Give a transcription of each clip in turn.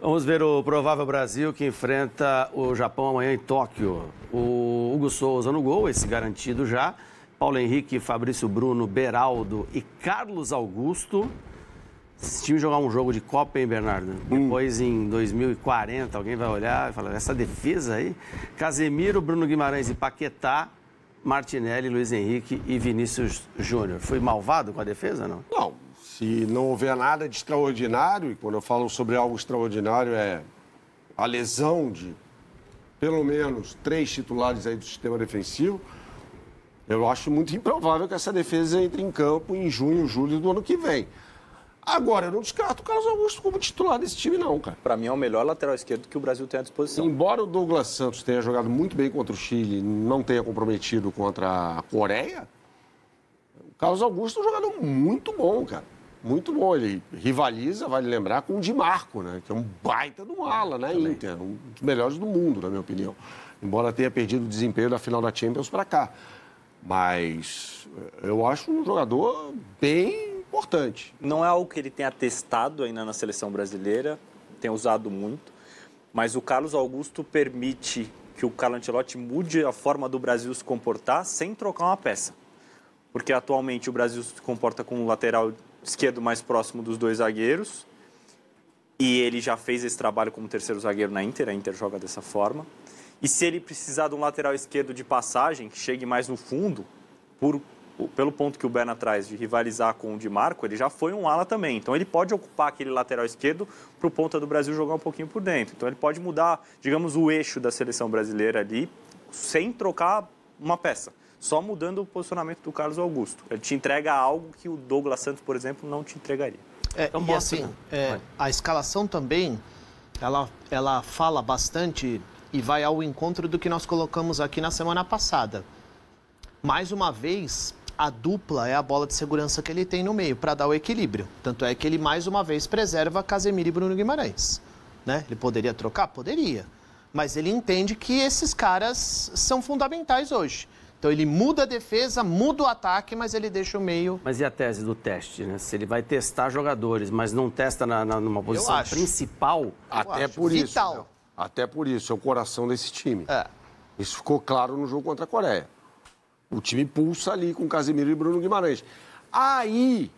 Vamos ver o provável Brasil que enfrenta o Japão amanhã em Tóquio. O Hugo Souza no gol, esse garantido já. Paulo Henrique, Fabrício Bruno, Beraldo e Carlos Augusto. Esse time jogar um jogo de Copa, hein, Bernardo? Depois, em 2040, alguém vai olhar e falar, essa defesa aí? Casemiro, Bruno Guimarães e Paquetá, Martinelli, Luiz Henrique e Vinícius Júnior. Foi malvado com a defesa, não? Não. Se não houver nada de extraordinário, e quando eu falo sobre algo extraordinário é a lesão de pelo menos 3 titulares aí do sistema defensivo, eu acho muito improvável que essa defesa entre em campo em junho, julho do ano que vem. Agora, eu não descarto o Carlos Augusto como titular desse time, não, cara. Para mim, é o melhor lateral esquerdo que o Brasil tem à disposição. Embora o Douglas Santos tenha jogado muito bem contra o Chile e não tenha comprometido contra a Coreia, o Carlos Augusto é um jogador muito bom, cara. Muito bom. Ele rivaliza, vale lembrar, com o Di Marco, né? Que é um baita do ala, né, Inter? Um dos melhores do mundo, na minha opinião. Embora tenha perdido o desempenho da final da Champions para cá. Mas eu acho um jogador bem importante. Não é algo que ele tenha testado ainda na seleção brasileira, tem usado muito, mas o Carlos Augusto permite que o Carlo Ancelotti mude a forma do Brasil se comportar sem trocar uma peça. Porque atualmente o Brasil se comporta com um lateral esquerdo mais próximo dos 2 zagueiros, e ele já fez esse trabalho como terceiro zagueiro na Inter, a Inter joga dessa forma. E se ele precisar de um lateral esquerdo de passagem, que chegue mais no fundo, pelo ponto que o Berna traz de rivalizar com o Di Marco, ele já foi um ala também. Então ele pode ocupar aquele lateral esquerdo para o ponta do Brasil jogar um pouquinho por dentro. Então ele pode mudar, digamos, o eixo da seleção brasileira ali, sem trocar uma peça. Só mudando o posicionamento do Carlos Augusto. Ele te entrega algo que o Douglas Santos, por exemplo, não te entregaria. Então, e assim, a escalação também, ela fala bastante e vai ao encontro do que nós colocamos aqui na semana passada. Mais uma vez, a dupla é a bola de segurança que ele tem no meio, para dar o equilíbrio. Tanto é que ele, mais uma vez, preserva Casemiro e Bruno Guimarães. Né? Ele poderia trocar? Poderia. Mas ele entende que esses caras são fundamentais hoje. Então ele muda a defesa, muda o ataque, mas ele deixa o meio... Mas e a tese do teste, né? Se ele vai testar jogadores, mas não testa numa posição principal... Até por isso. Vital. Até por isso, é o coração desse time. Isso ficou claro no jogo contra a Coreia. O time pulsa ali com Casemiro e Bruno Guimarães. Aí,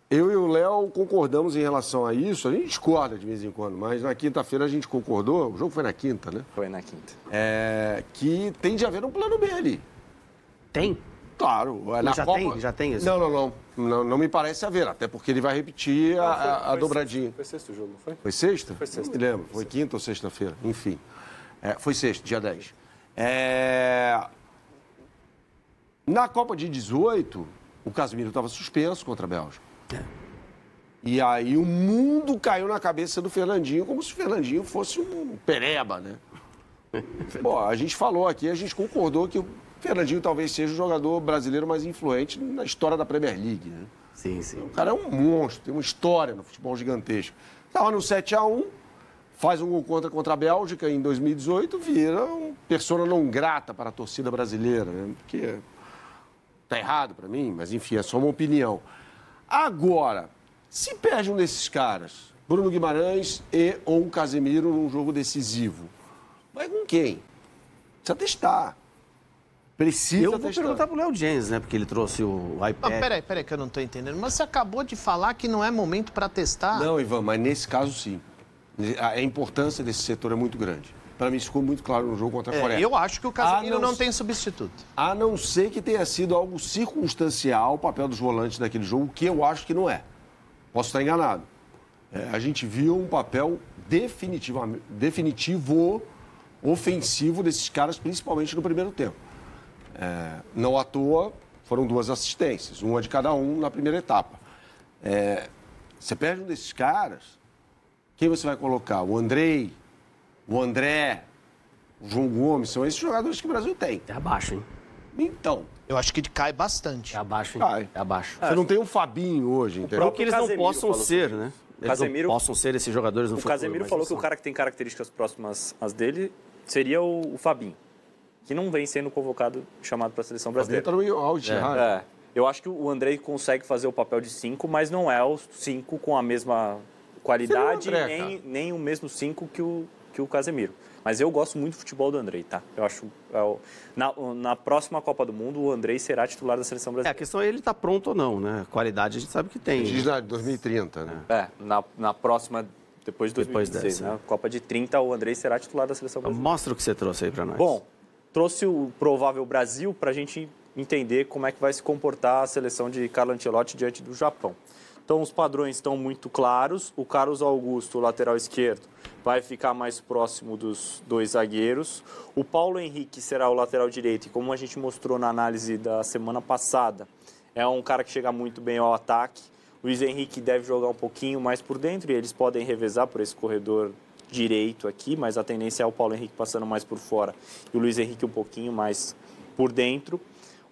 eu e o Léo concordamos em relação a isso. A gente discorda de vez em quando, mas na quinta-feira a gente concordou. O jogo foi na quinta, né? Foi na quinta. Que tem de haver um plano B ali. Tem? Claro. Já tem isso? Não me parece haver. Até porque ele vai repetir a dobradinha. Foi sexto o jogo, não foi? Foi sexta? Foi sexta. Não me lembro. Foi quinta ou sexta-feira? Enfim. Foi sexta, dia 10. Na Copa de 18, o Casemiro estava suspenso contra a Bélgica. E aí o mundo caiu na cabeça do Fernandinho como se o Fernandinho fosse um pereba, né? Bom, a gente falou aqui, a gente concordou que o Fernandinho talvez seja o jogador brasileiro mais influente na história da Premier League, né? Sim, sim. O cara é um monstro, tem uma história no futebol gigantesco. Estava no 7-1, faz um gol contra a Bélgica em 2018, vira uma persona não grata para a torcida brasileira, né? Porque tá errado para mim, mas enfim, é só uma opinião. Agora, se perde um desses caras, Bruno Guimarães ou um Casemiro num jogo decisivo, vai com quem? Precisa testar. Eu vou perguntar pro Léo James, né? Porque ele trouxe o iPad. Não, peraí, que eu não tô entendendo. Mas você acabou de falar que não é momento para testar. Não, Ivan, mas nesse caso, sim. A importância desse setor é muito grande. Para mim, isso ficou muito claro no jogo contra a Coreia. Eu acho que o Casemiro não tem substituto. A não ser que tenha sido algo circunstancial o papel dos volantes daquele jogo, que eu acho que não é. Posso estar enganado. A gente viu um papel definitivo, ofensivo desses caras, principalmente no primeiro tempo. Não à toa, foram 2 assistências, uma de cada um na primeira etapa. Você perde um desses caras, quem você vai colocar? O Andrei, o André, o João Gomes, são esses jogadores que o Brasil tem. É abaixo, hein? Então. Eu acho que ele cai bastante. É abaixo, hein? Cai. É abaixo. Você não tem um Fabinho hoje, entendeu? Não que eles não possam ser, né? Eles não possam ser esses jogadores no futuro. O Casemiro falou que o cara que tem características próximas às dele seria o Fabinho, que não vem sendo convocado, chamado para a seleção brasileira. Eu acho que o Andrei consegue fazer o papel de 5, mas não é o 5 com qualidade, André, nem o mesmo 5 que o Casemiro. Mas eu gosto muito do futebol do Andrei, tá? Eu acho... Na próxima Copa do Mundo, o Andrei será titular da seleção brasileira. A questão é ele tá pronto ou não, né? Qualidade a gente sabe que tem. Diz na 2030, né? Na próxima, depois de 2026, dessa, né? Copa de 30, o Andrei será titular da seleção brasileira. Mostra o que você trouxe aí para nós. Bom, trouxe o provável Brasil para a gente entender como é que vai se comportar a seleção de Carlo Ancelotti diante do Japão. Então, os padrões estão muito claros. O Carlos Augusto, o lateral esquerdo, vai ficar mais próximo dos dois zagueiros. O Paulo Henrique será o lateral direito. E como a gente mostrou na análise da semana passada, é um cara que chega muito bem ao ataque. O Luiz Henrique deve jogar um pouquinho mais por dentro e eles podem revezar por esse corredor direito aqui, mas a tendência é o Paulo Henrique passando mais por fora e o Luiz Henrique um pouquinho mais por dentro.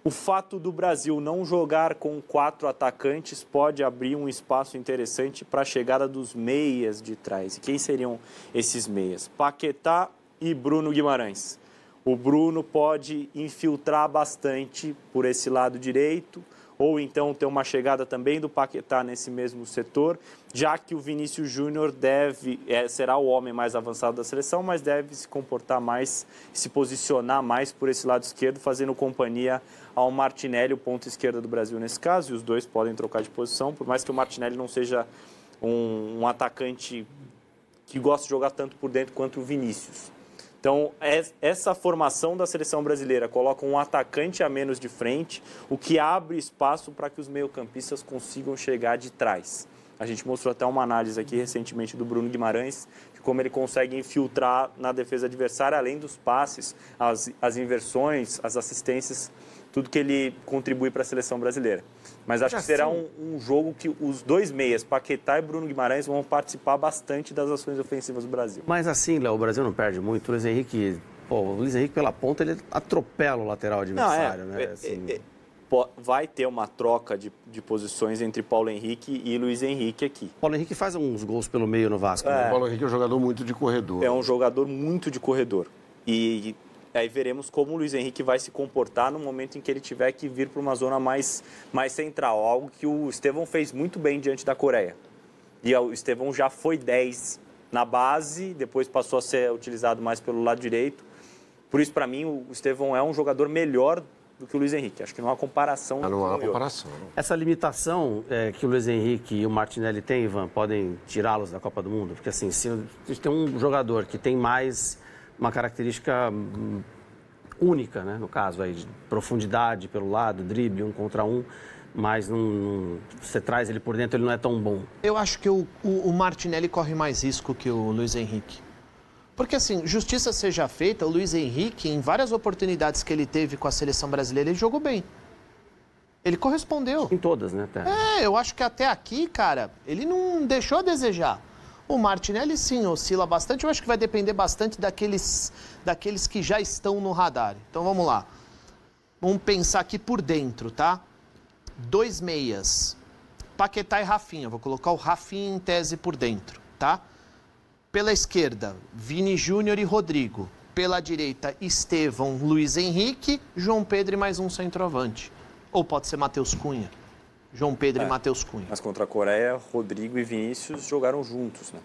O fato do Brasil não jogar com 4 atacantes pode abrir um espaço interessante para a chegada dos meias de trás. E quem seriam esses meias? Paquetá e Bruno Guimarães. O Bruno pode infiltrar bastante por esse lado direito, ou então ter uma chegada também do Paquetá nesse mesmo setor, já que o Vinícius Júnior será o homem mais avançado da seleção, mas deve se comportar mais, se posicionar mais por esse lado esquerdo, fazendo companhia ao Martinelli, o ponto esquerdo do Brasil nesse caso, e os dois podem trocar de posição, por mais que o Martinelli não seja um atacante que gosta de jogar tanto por dentro quanto o Vinícius. Então, essa formação da seleção brasileira coloca um atacante a menos de frente, o que abre espaço para que os meio-campistas consigam chegar de trás. A gente mostrou até uma análise aqui recentemente do Bruno Guimarães, de como ele consegue infiltrar na defesa adversária, além dos passes, as inversões, as assistências, tudo que ele contribui para a seleção brasileira. Mas acho que será um jogo que os dois meias, Paquetá e Bruno Guimarães, vão participar bastante das ações ofensivas do Brasil. Mas assim, Léo, o Brasil não perde muito. O Luiz Henrique, pela ponta, ele atropela o lateral adversário, né? Assim... Vai ter uma troca de posições entre Paulo Henrique e Luiz Henrique aqui. Paulo Henrique faz uns gols pelo meio no Vasco. Né? O Paulo Henrique é um jogador muito de corredor. É um jogador muito de corredor. E aí veremos como o Luiz Henrique vai se comportar no momento em que ele tiver que vir para uma zona mais central. Algo que o Estevão fez muito bem diante da Coreia. E o Estevão já foi 10 na base, depois passou a ser utilizado mais pelo lado direito. Por isso, para mim, o Estevão é um jogador melhor do que o Luiz Henrique. Acho que não há comparação. Não há comparação. Essa limitação que o Luiz Henrique e o Martinelli têm, Ivan, podem tirá-los da Copa do Mundo? Porque assim, se a gente tem um jogador que tem mais uma característica única, né? No caso aí, de profundidade pelo lado, drible, 1 contra 1, mas você traz ele por dentro, ele não é tão bom. Eu acho que o Martinelli corre mais risco que o Luiz Henrique. Porque, assim, justiça seja feita, o Luiz Henrique, em várias oportunidades que ele teve com a seleção brasileira, ele jogou bem. Ele correspondeu. Em todas, né? Até. Eu acho que até aqui, cara, ele não deixou a desejar. O Martinelli, sim, oscila bastante. Eu acho que vai depender bastante daqueles que já estão no radar. Então, vamos lá. Vamos pensar aqui por dentro, tá? 2 meias. Paquetá e Rafinha. Vou colocar o Rafinha em tese por dentro, tá? Pela esquerda, Vini Júnior e Rodrigo. Pela direita, Estevão, Luiz Henrique, João Pedro e mais um centroavante. Ou pode ser Matheus Cunha. João Pedro e Matheus Cunha. Mas contra a Coreia, Rodrigo e Vinícius jogaram juntos, né?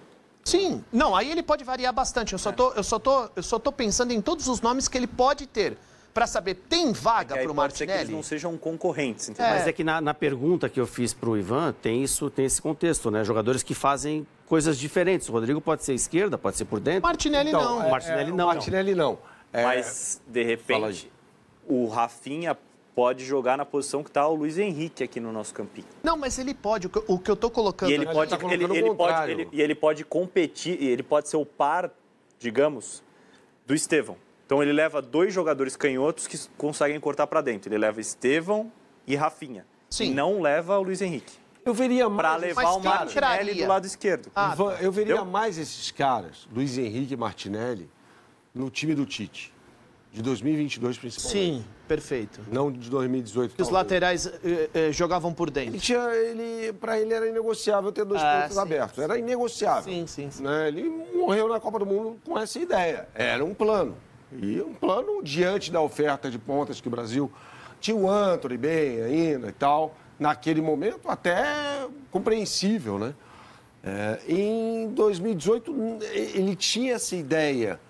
Sim. Não, aí ele pode variar bastante. Eu só tô pensando em todos os nomes que ele pode ter. Para saber, tem vaga para o Martinelli? Que eles não sejam concorrentes, entendeu? Mas é que na pergunta que eu fiz para o Ivan, tem esse contexto, né? Jogadores que fazem coisas diferentes. O Rodrigo pode ser esquerda, pode ser por dentro. Martinelli não. Martinelli não. Mas, de repente, o Rafinha pode jogar na posição que está o Luiz Henrique aqui no nosso campinho. Não, mas ele pode. O que eu tô colocando... E ele pode competir, ele pode ser o par, digamos, do Estevão. Então ele leva 2 jogadores canhotos que conseguem cortar para dentro. Ele leva Estevão e Rafinha. Sim. E não leva o Luiz Henrique. Eu veria mais... Para levar o Martinelli do lado esquerdo. Eu veria mais esses caras, Luiz Henrique e Martinelli, no time do Tite. De 2022, principalmente. Sim, perfeito. Não de 2018. Os laterais jogavam por dentro. Para ele era inegociável ter 2 pontos abertos. Era inegociável. Sim. Né? Ele morreu na Copa do Mundo com essa ideia. Era um plano. E um plano diante da oferta de pontas que o Brasil tinha o Antony bem ainda e tal. Naquele momento, até compreensível, né? Em 2018, ele tinha essa ideia,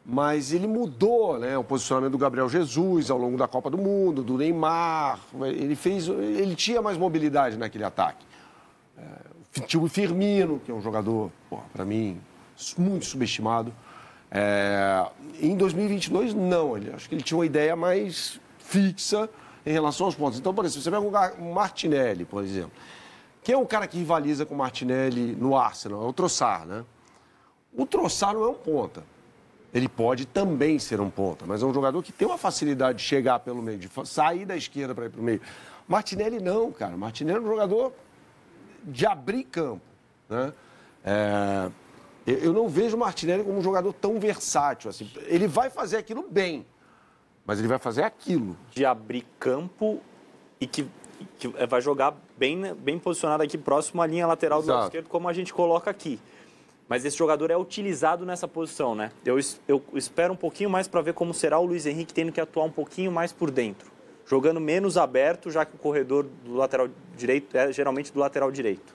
mas ele mudou, né, o posicionamento do Gabriel Jesus ao longo da Copa do Mundo, do Neymar. Ele tinha mais mobilidade naquele ataque. Tinha o Firmino, que é um jogador, para mim, muito subestimado. Em 2022, não. Acho que ele tinha uma ideia mais fixa em relação aos pontos. Então, por exemplo, você pega o Martinelli, por exemplo. Quem é o cara que rivaliza com o Martinelli no Arsenal? É o Trossard, né? O Trossard não é um ponta. Ele pode também ser um ponta, mas é um jogador que tem uma facilidade de chegar pelo meio, de sair da esquerda para ir para o meio. Martinelli não, cara. Martinelli é um jogador de abrir campo, né? Eu não vejo o Martinelli como um jogador tão versátil. Assim. Ele vai fazer aquilo bem, mas ele vai fazer aquilo. De abrir campo e que vai jogar bem posicionado aqui próximo à linha lateral do lado esquerdo, como a gente coloca aqui. Mas esse jogador é utilizado nessa posição, né? Eu espero um pouquinho mais para ver como será o Luiz Henrique tendo que atuar um pouquinho mais por dentro. Jogando menos aberto, já que o corredor do lateral direito é geralmente do lateral direito.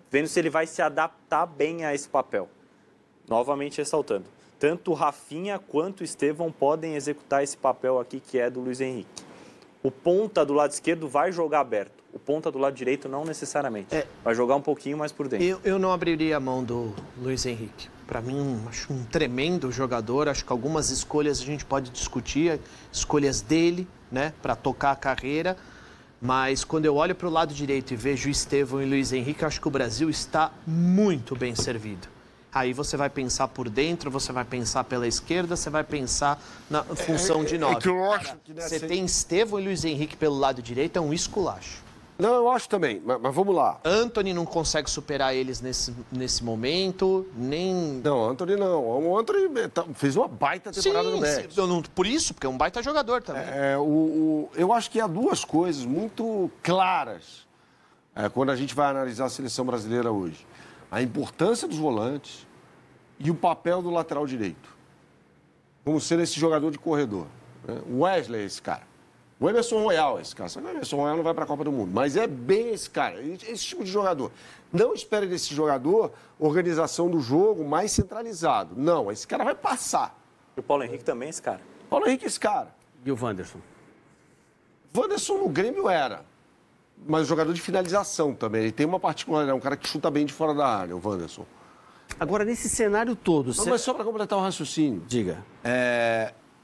Vendo se ele vai se adaptar bem a esse papel. Novamente ressaltando, tanto o Rafinha quanto o Estevão podem executar esse papel aqui que é do Luiz Henrique. O ponta do lado esquerdo vai jogar aberto. O ponta do lado direito não necessariamente. Vai jogar um pouquinho mais por dentro. Eu não abriria a mão do Luiz Henrique. Para mim, acho um tremendo jogador. Acho que algumas escolhas a gente pode discutir, escolhas dele, né, para tocar a carreira. Mas quando eu olho para o lado direito e vejo Estevão e Luiz Henrique, acho que o Brasil está muito bem servido. Aí você vai pensar por dentro, você vai pensar pela esquerda, você vai pensar na função de 9. Você tem Estevão e Luiz Henrique pelo lado direito, é um esculacho. Não, eu acho também, mas vamos lá. Antony não consegue superar eles nesse momento, nem... Não, Antony não. O Antony fez uma baita temporada no Betis. Por isso, porque é um baita jogador também. Eu acho que há duas coisas muito claras quando a gente vai analisar a seleção brasileira hoje. A importância dos volantes e o papel do lateral direito. Como ser esse jogador de corredor. O Wesley é esse cara. O Emerson Royal é esse cara. Só que o Emerson Royal não vai para a Copa do Mundo. Mas é bem esse cara, esse tipo de jogador. Não espere desse jogador organização do jogo mais centralizado. Não, esse cara vai passar. E o Paulo Henrique também é esse cara. Paulo Henrique é esse cara. E o Wanderson? Wanderson no Grêmio era. Mas jogador de finalização também. Ele tem uma particularidade, é um cara que chuta bem de fora da área, o Wanderson. Agora, nesse cenário todo... Não, mas só para completar o raciocínio. Diga.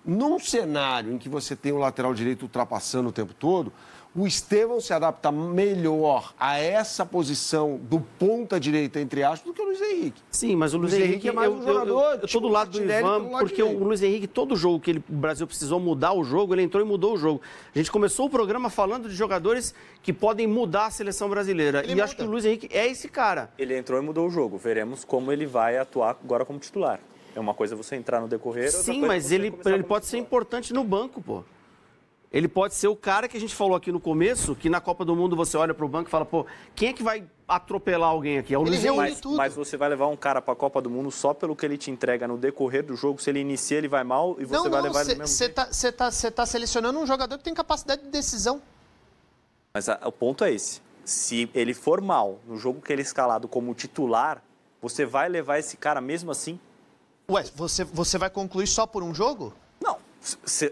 Num cenário em que você tem o lateral direito ultrapassando o tempo todo, o Estevão se adapta melhor a essa posição do ponta direita, entre aspas, do que o Luiz Henrique. Sim, mas o Luiz Henrique é mais um jogador... Eu estou do lado do Ivan, porque o Luiz Henrique, todo jogo que o Brasil precisou mudar o jogo, ele entrou e mudou o jogo. A gente começou o programa falando de jogadores que podem mudar a seleção brasileira. E acho que o Luiz Henrique é esse cara. Ele entrou e mudou o jogo. Veremos como ele vai atuar agora como titular. É uma coisa você entrar no decorrer... Sim, mas ele pode ser importante no banco, pô. Ele pode ser o cara que a gente falou aqui no começo, que na Copa do Mundo você olha para o banco e fala, pô, quem é que vai atropelar alguém aqui? É o Luiz Henrique. Mas você vai levar um cara para a Copa do Mundo só pelo que ele te entrega no decorrer do jogo. Se ele inicia, ele vai mal e você vai levar ele no mesmo jeito. Você tá selecionando um jogador que tem capacidade de decisão. Mas o ponto é esse. Se ele for mal no jogo que ele é escalado como titular, você vai levar esse cara mesmo assim? Ué, você vai concluir só por um jogo? Não.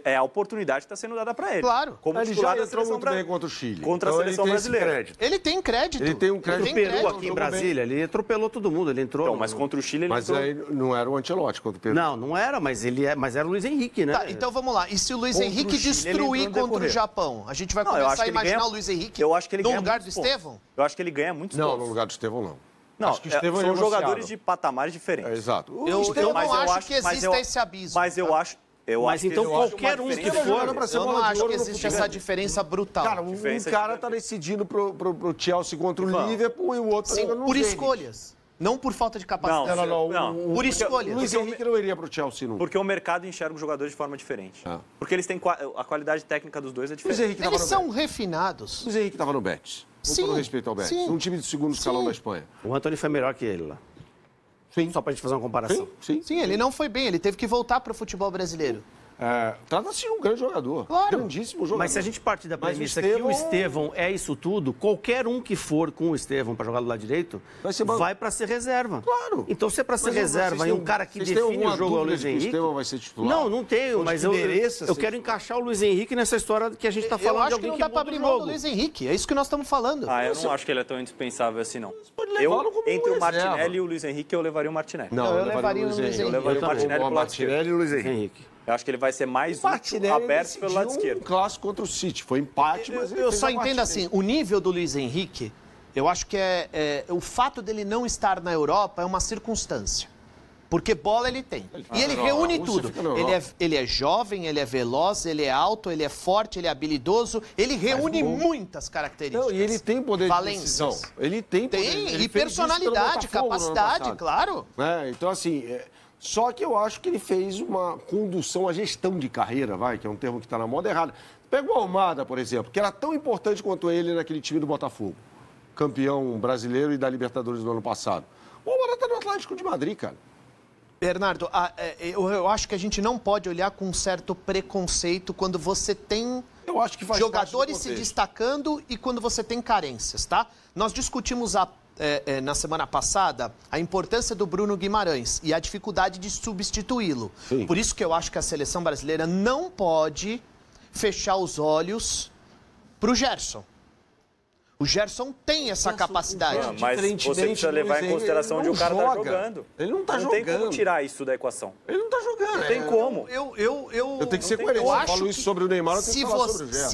É a oportunidade que está sendo dada para ele. Claro. Como ele já entrou muito bem contra o Chile. Contra a seleção brasileira. Ele tem crédito. Ele tem um crédito. O Peru aqui em Brasília, ele atropelou todo mundo. Ele entrou... Então, mas contra o Chile ele entrou... Mas aí não era o Ancelotti contra o Peru. Não era, mas era o Luiz Henrique, né? Tá, então vamos lá. E se o Luiz Henrique destruir contra o Japão? A gente vai começar a imaginar o Luiz Henrique no lugar do Estevão? Eu acho que ele ganha muitos pontos. Não, no lugar do Estevão, não. Não, acho que são jogadores de patamares diferentes. Exato. Eu não acho que exista esse abismo. Mas eu acho... Mas então qualquer um que for... Eu não acho que existe essa diferença brutal. Cara, um cara tá decidindo pro Chelsea contra o Liverpool e o outro... Sim, por escolhas. Não por falta de capacidade. Não. Por escolhas. O Luiz Henrique não iria pro Chelsea nunca. Porque o mercado enxerga os jogadores de forma diferente. Porque eles têm... A qualidade técnica dos dois é diferente. Eles são refinados. O Luiz Henrique tava no Betis. Com todo respeito ao Betis. Um time de segundo escalão da Espanha. O Antony foi melhor que ele lá. Sim. Só pra gente fazer uma comparação. Sim, ele não foi bem. Ele teve que voltar pro futebol brasileiro. Trata-se de um grande jogador. Claro. Grandíssimo jogador. Mas se a gente partir da Mas premissa que o Estevão é isso tudo, qualquer um que for com o Estevão para jogar do lado direito vai para ser reserva. Claro. Então, se é para ser reserva e um cara que define o jogo é o Luiz Henrique... O Estevão vai ser titular? Não tenho, mas eu quero encaixar o Luiz Henrique nessa história que a gente está falando de alguém que muda o jogo. Eu acho que não dá para abrir mão do Luiz Henrique, é isso que nós estamos falando. Eu não acho que ele é tão indispensável assim, não. Entre o Martinelli e o Luiz Henrique, eu levaria o Martinelli. Não, eu levaria o Luiz Henrique. Eu levaria o Martinelli pro lado esquerdo. e o Luiz Henrique. Eu acho que ele vai ser mais útil, aberto pelo lado esquerdo. Um clássico contra o City. Foi empate, mas eu só entendo assim, o nível do Luiz Henrique, eu acho que o fato dele não estar na Europa é uma circunstância. Porque bola ele tem. E ele reúne tudo. Ele é jovem, ele é veloz, ele é alto, ele é forte, ele é habilidoso. Ele reúne muitas características. Não, e ele tem poder de decisão. Ele tem poder. E personalidade, capacidade, claro. Então, assim... Só que eu acho que ele fez uma condução, a gestão de carreira, que é um termo que está na moda errada. Pega o Almada, por exemplo, que era tão importante quanto ele naquele time do Botafogo. Campeão brasileiro e da Libertadores do ano passado. O Almada está no Atlético de Madrid, cara. Bernardo, eu acho que a gente não pode olhar com um certo preconceito quando você tem jogadores se destacando e quando você tem carências, tá? Nós discutimos na semana passada a importância do Bruno Guimarães e a dificuldade de substituí-lo. Por isso que eu acho que a seleção brasileira não pode fechar os olhos para o Gerson. O Gerson tem essa capacidade. Mas você precisa levar em consideração onde o cara está jogando. Ele não está jogando. Não tem como tirar isso da equação. Ele não está jogando. Não tem como. Eu tenho que ser coerente. Eu falo isso sobre o Neymar, eu tenho que falar sobre o Gerson.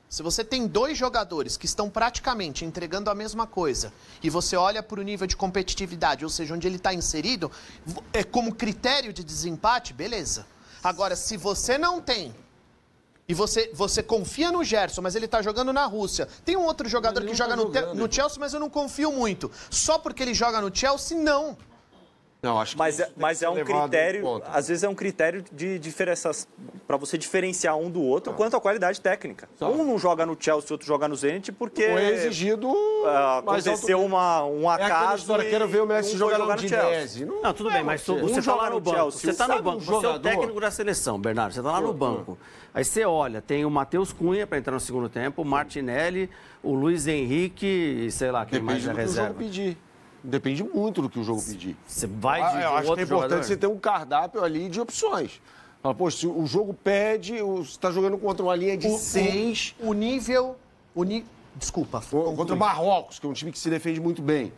Se você tem dois jogadores que estão praticamente entregando a mesma coisa e você olha para o nível de competitividade, ou seja, onde ele está inserido, como critério de desempate, beleza. Agora, se você não tem e você confia no Gerson, mas ele está jogando na Rússia, tem um outro jogador que joga no Chelsea, mas eu não confio muito. Só porque ele joga no Chelsea, não. Não, acho que mas é um critério, às vezes é um critério de diferenças para você diferenciar um do outro quanto à qualidade técnica. Um não joga no Chelsea, o outro joga no Zenit porque é exigido aconteceu um acaso. Quero ver o Messi jogar no Chelsea. Não, tudo bem, mas você está lá no banco. Você está no banco, você é o técnico da seleção, Bernardo. Você está lá no banco. Aí você olha, tem o Matheus Cunha para entrar no segundo tempo, o Martinelli, o Luiz Henrique e sei lá quem mais é reserva. Depende muito do que o jogo pedir. Você vai de eu acho outro que é importante jogador? você ter um cardápio ali de opções. Se o jogo pede, você está jogando contra uma linha de 6. Desculpa. Contra o Marrocos, que é um time que se defende muito bem.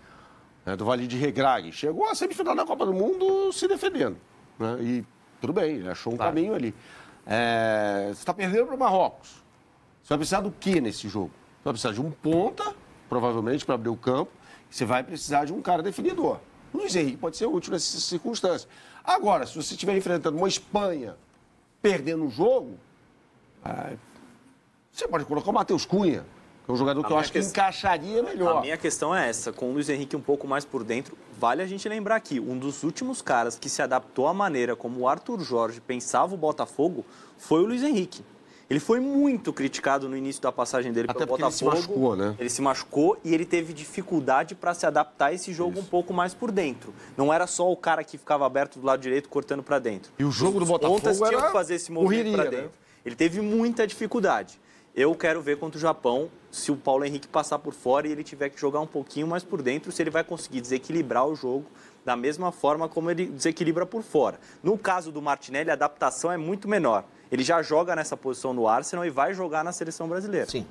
Do Vale de Regragui. Chegou à semifinal da Copa do Mundo se defendendo. E tudo bem, ele achou um caminho ali. Você está perdendo para o Marrocos. Você vai precisar do quê nesse jogo? Você vai precisar de um ponta, provavelmente, para abrir o campo. Você vai precisar de um cara definidor. O Luiz Henrique pode ser útil nessas circunstâncias. Agora, se você estiver enfrentando uma Espanha perdendo o jogo, você pode colocar o Matheus Cunha, que é um jogador que eu acho que encaixaria melhor. A minha questão é essa, com o Luiz Henrique um pouco mais por dentro, vale a gente lembrar aqui, um dos últimos caras que se adaptou à maneira como o Arthur Jorge pensava o Botafogo foi o Luiz Henrique. Ele foi muito criticado no início da passagem dele pelo Botafogo. Ele se machucou, né? Ele se machucou e ele teve dificuldade para se adaptar a esse jogo um pouco mais por dentro. Não era só o cara que ficava aberto do lado direito cortando para dentro. E o jogo do Botafogo tinham que fazer esse movimento para dentro. Né? Ele teve muita dificuldade. Eu quero ver contra o Japão se o Paulo Henrique passar por fora e ele tiver que jogar um pouquinho mais por dentro, se ele vai conseguir desequilibrar o jogo da mesma forma como ele desequilibra por fora. No caso do Martinelli, a adaptação é muito menor. Ele já joga nessa posição no Arsenal e vai jogar na seleção brasileira. Sim.